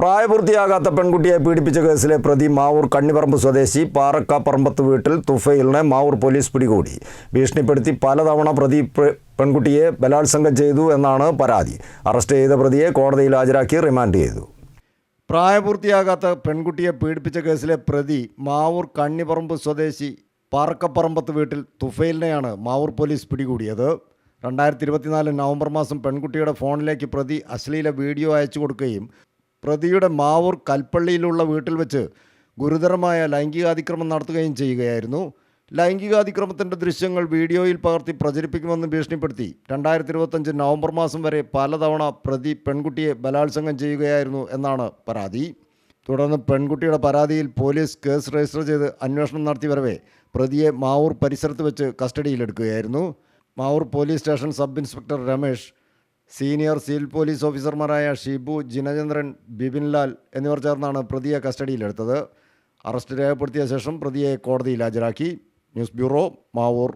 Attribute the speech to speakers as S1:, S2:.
S1: പ്രായപൂർത്തിയാകാത്ത പെൺകുട്ടിയെ പീഡിപ്പിച്ച കേസിലെ പ്രതി മാവൂർ കണ്ണിപറമ്പ് സ്വദേശി പാറക്കാപ്പറമ്പത്ത് വീട്ടിൽ തുഫൈലിനെ മാവൂർ പോലീസ് പിടികൂടി. ഭീഷണിപ്പെടുത്തി പലതവണ പ്രതി പെൺകുട്ടിയെ ബലാത്സംഗം ചെയ്തു എന്നാണ് പരാതി. അറസ്റ്റ് ചെയ്ത പ്രതിയെ കോടതിയിൽ ഹാജരാക്കി റിമാൻഡ് ചെയ്തു. പ്രായപൂർത്തിയാകാത്ത പെൺകുട്ടിയെ പീഡിപ്പിച്ച കേസിലെ പ്രതി മാവൂർ കണ്ണിപറമ്പ് സ്വദേശി പാറക്കപ്പറമ്പത്ത് വീട്ടിൽ തുഫൈലിനെയാണ് മാവൂർ പോലീസ് പിടികൂടിയത്. 2024 നവംബർ മാസം പെൺകുട്ടിയുടെ ഫോണിലേക്ക് പ്രതി അശ്ലീല വീഡിയോ അയച്ചു കൊടുക്കുകയും പ്രതിയുടെ മാവൂർ കൽപ്പള്ളിയിലുള്ള വീട്ടിൽ വെച്ച് ഗുരുതരമായ ലൈംഗികാതിക്രമം നടത്തുകയും ചെയ്യുകയായിരുന്നു. ലൈംഗികാതിക്രമത്തിൻ്റെ ദൃശ്യങ്ങൾ വീഡിയോയിൽ പകർത്തി പ്രചരിപ്പിക്കുമെന്ന് ഭീഷണിപ്പെടുത്തി 2025 നവംബർ മാസം വരെ പലതവണ പ്രതി പെൺകുട്ടിയെ ബലാത്സംഗം ചെയ്യുകയായിരുന്നു എന്നാണ് പരാതി. തുടർന്ന് പെൺകുട്ടിയുടെ പരാതിയിൽ പോലീസ് കേസ് രജിസ്റ്റർ ചെയ്ത് അന്വേഷണം നടത്തി വരവേ പ്രതിയെ മാവൂർ പരിസരത്ത് വെച്ച് കസ്റ്റഡിയിലെടുക്കുകയായിരുന്നു. Mavoor police station sub inspector Ramesh, senior civil police ഓഫീസർമാരായ ഷിബു, ജിനചന്ദ്രൻ, ബിപിൻലാൽ എന്നിവർ ചേർന്നാണ് പ്രതിയെ കസ്റ്റഡിയിലെടുത്തത്. അറസ്റ്റ് രേഖപ്പെടുത്തിയ ശേഷം പ്രതിയെ കോടതിയിൽ ഹാജരാക്കി. News bureau, Mavoor.